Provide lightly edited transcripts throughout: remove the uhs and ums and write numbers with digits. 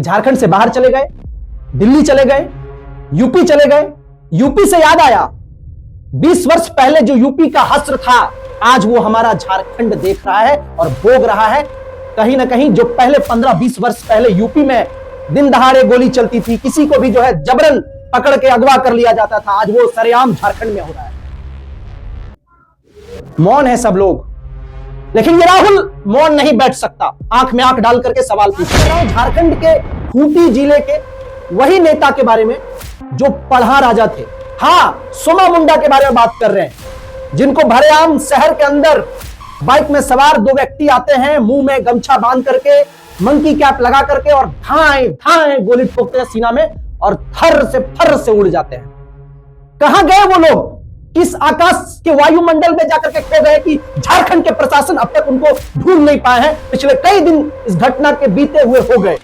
कि झारखंड से बाहर चले गए, दिल्ली चले गए, यूपी चले गए। यूपी से याद आया, 20 वर्ष पहले जो यूपी का हश्र था, आज वो हमारा झारखंड देख रहा है और भोग रहा है। कहीं ना कहीं जो पहले 15-20 वर्ष पहले यूपी में दिन दहाड़े गोली चलती थी, किसी को भी जो है जबरन पकड़ के अगवा कर लिया जाता था, आज वो सरेआम झारखंड में हो रहा है। मौन है सब लोग, लेकिन ये राहुल मौन नहीं बैठ सकता, आंख में आंख डाल करके सवाल पूछ रहा हूं। झारखंड के खूंटी जिले के वही नेता के बारे में जो पढ़ा राजा थे, हां, सोमा मुंडा के बारे में बात कर रहे हैं, जिनको भरेआम शहर के अंदर बाइक में सवार 2 व्यक्ति आते हैं, मुंह में गमछा बांध करके, मंकी कैप लगा करके और धाए धाए गोली ठोकते हैं सीना में और फर से उड़ जाते हैं। कहां गए वो लोग? किस आकाश के वायुमंडल में जाकर के खो गए कि झारखंड के प्रशासन अब तक उनको ढूंढ नहीं पाए हैं? पिछले कई दिन इस घटना के बीते हुए हो गए।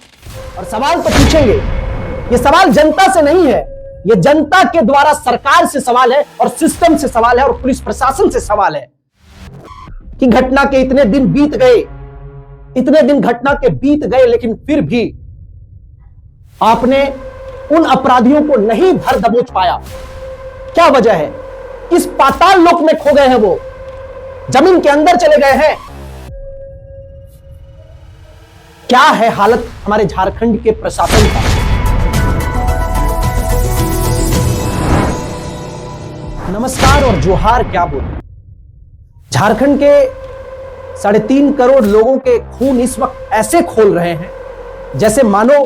और सवाल तो पूछेंगे, ये सवाल जनता से नहीं है, ये जनता के द्वारा सरकार से सवाल है और सिस्टम से सवाल है और पुलिस प्रशासन से सवाल है कि घटना के इतने दिन बीत गए, इतने दिन घटना के बीत गए, लेकिन फिर भी आपने उन अपराधियों को नहीं धर दबोच पाया। क्या वजह है? किस पाताल लोक में खो गए हैं वो? जमीन के अंदर चले गए हैं? क्या है हालत हमारे झारखंड के प्रशासन का? नमस्कार और जोहार, क्या बोले। झारखंड के 3.5 करोड़ लोगों के खून इस वक्त ऐसे खोल रहे हैं जैसे मानो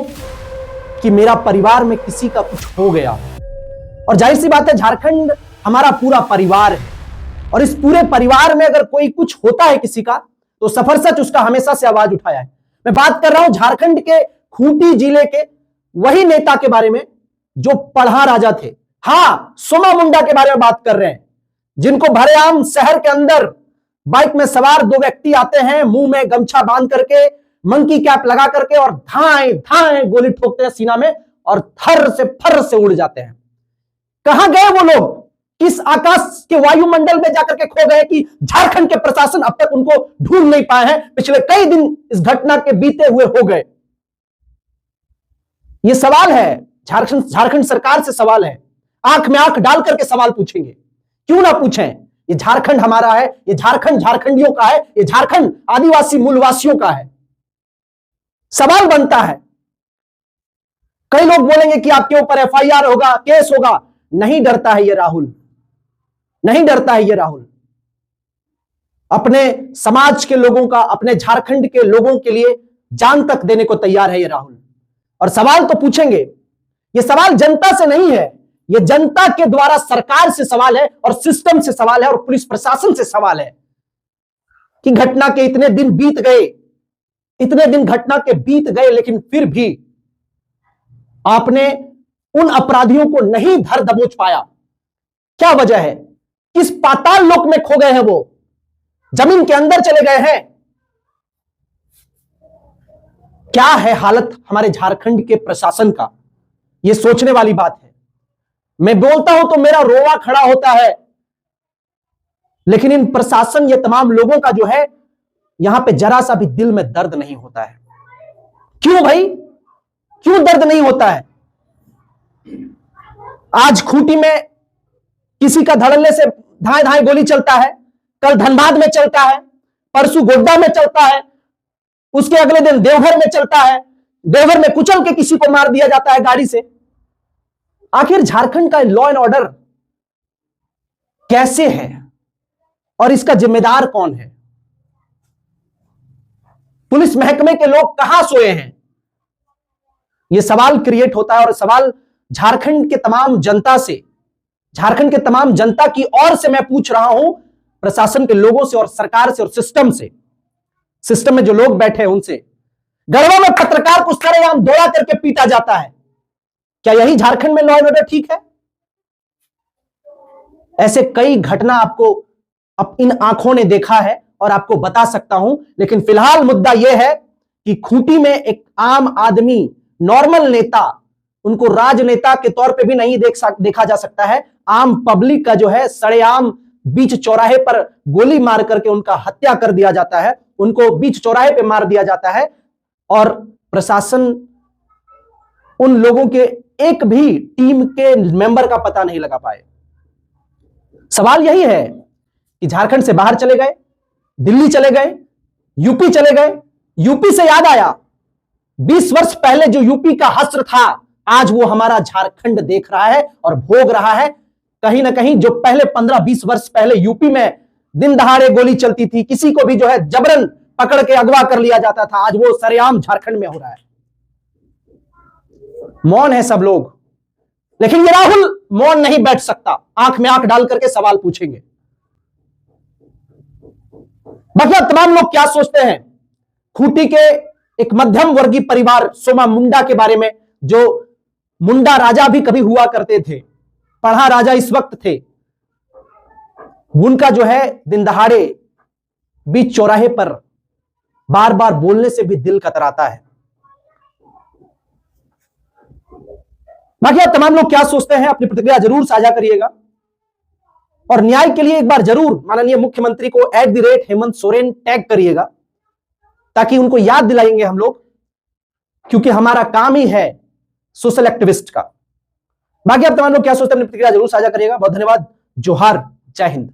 कि मेरा परिवार में किसी का कुछ हो गया। और जाहिर सी बात है, झारखंड हमारा पूरा परिवार है और इस पूरे परिवार में अगर कोई कुछ होता है किसी का, तो सफर सच उसका हमेशा से आवाज उठाया है। मैं बात कर रहा हूं झारखंड के खूंटी जिले के वही नेता के बारे में जो पढ़ा राजा थे, हां, सोमा मुंडा के बारे में बात कर रहे हैं, जिनको भरेआम शहर के अंदर बाइक में सवार 2 व्यक्ति आते हैं, मुंह में गमछा बांध करके, मंकी कैप लगा करके और धाए धाए गोली ठोकते हैं सीना में और फर से उड़ जाते हैं। कहां गए वो लोग? किस आकाश के वायुमंडल में जाकर के खो गए कि झारखंड के प्रशासन अब तक उनको ढूंढ नहीं पाए हैं? पिछले कई दिन इस घटना के बीते हुए हो गए। ये सवाल है, झारखंड सरकार से सवाल है, आंख में आंख डाल करके सवाल पूछेंगे। क्यों ना पूछें? ये झारखंड हमारा है, ये झारखंड झारखंडियों का है, ये झारखंड आदिवासी मूलवासियों का है। सवाल बनता है। कई लोग बोलेंगे कि आपके ऊपर एफआईआर होगा, केस होगा। नहीं डरता है ये राहुल, नहीं डरता है ये राहुल। अपने समाज के लोगों का, अपने झारखंड के लोगों के लिए जान तक देने को तैयार है ये राहुल। और सवाल तो पूछेंगे। ये सवाल जनता से नहीं है, ये जनता के द्वारा सरकार से सवाल है और सिस्टम से सवाल है और पुलिस प्रशासन से सवाल है कि घटना के इतने दिन बीत गए, इतने दिन घटना के बीत गए, लेकिन फिर भी आपने उन अपराधियों को नहीं धर दबोच पाया। क्या वजह है? किस पाताल लोक में खो गए हैं वो? जमीन के अंदर चले गए हैं? क्या है हालत हमारे झारखंड के प्रशासन का? यह सोचने वाली बात है। मैं बोलता हूं तो मेरा रोवा खड़ा होता है, लेकिन इन प्रशासन, ये तमाम लोगों का जो है, यहां पे जरा सा भी दिल में दर्द नहीं होता है। क्यों भाई? क्यों दर्द नहीं होता है? आज खूंटी में किसी का धड़ल्ले से धाए धाए गोली चलता है, कल धनबाद में चलता है, परसों गोड्डा में चलता है, उसके अगले दिन देवघर में चलता है, देवघर में कुचल के किसी को मार दिया जाता है गाड़ी से। आखिर झारखंड का लॉ एंड ऑर्डर कैसे है और इसका जिम्मेदार कौन है? पुलिस महकमे के लोग कहां सोए हैं? यह सवाल क्रिएट होता है और सवाल झारखंड के तमाम जनता से, झारखंड के तमाम जनता की ओर से मैं पूछ रहा हूं, प्रशासन के लोगों से और सरकार से और सिस्टम से। सिस्टम में जो लोग बैठे हैं उनसे। गढ़वा में पत्रकार को सरेआम दौड़ा करके पीटा जाता है। क्या यही झारखंड में लॉ एंड ऑर्डर ठीक है? ऐसे कई घटना आपको अब इन आंखों ने देखा है और आपको बता सकता हूं, लेकिन फिलहाल मुद्दा यह है कि खूंटी में एक आम आदमी, नॉर्मल नेता, उनको राजनेता के तौर पे भी नहीं देखा जा सकता है, आम पब्लिक का जो है सरेआम बीच चौराहे पर गोली मार करके उनका हत्या कर दिया जाता है, उनको बीच चौराहे पे मार दिया जाता है और प्रशासन उन लोगों के एक भी टीम के मेंबर का पता नहीं लगा पाए। सवाल यही है कि झारखंड से बाहर चले गए, दिल्ली चले गए, यूपी चले गए, यूपी से याद आया 20 वर्ष पहले जो यूपी का हश्र था, आज वो हमारा झारखंड देख रहा है और भोग रहा है। कहीं ना कहीं जो पहले 15-20 वर्ष पहले यूपी में दिन दहाड़े गोली चलती थी, किसी को भी जो है जबरन पकड़ के अगवा कर लिया जाता था, आज वो सरेआम झारखंड में हो रहा है। मौन है सब लोग, लेकिन ये राहुल मौन नहीं बैठ सकता, आंख में आंख डाल करके सवाल पूछेंगे। बाकी अब तमाम लोग क्या सोचते हैं खूंटी के एक मध्यम वर्गीय परिवार सोमा मुंडा के बारे में, जो मुंडा राजा भी कभी हुआ करते थे, पढ़ा राजा इस वक्त थे, उनका जो है दिन दहाड़े बीच चौराहे पर बार बार बोलने से भी दिल कतराता है। बाकी आप तमाम लोग क्या सोचते हैं, अपनी प्रतिक्रिया जरूर साझा करिएगा और न्याय के लिए एक बार जरूर माननीय मुख्यमंत्री को @हेमंत सोरेन टैग करिएगा, ताकि उनको याद दिलाएंगे हम लोग, क्योंकि हमारा काम ही है सोशल एक्टिविस्ट का। बाकी आप तमाम लोग क्या सोचते हैं, अपनी प्रतिक्रिया जरूर साझा करिएगा। बहुत धन्यवाद। जोहार, जय हिंद।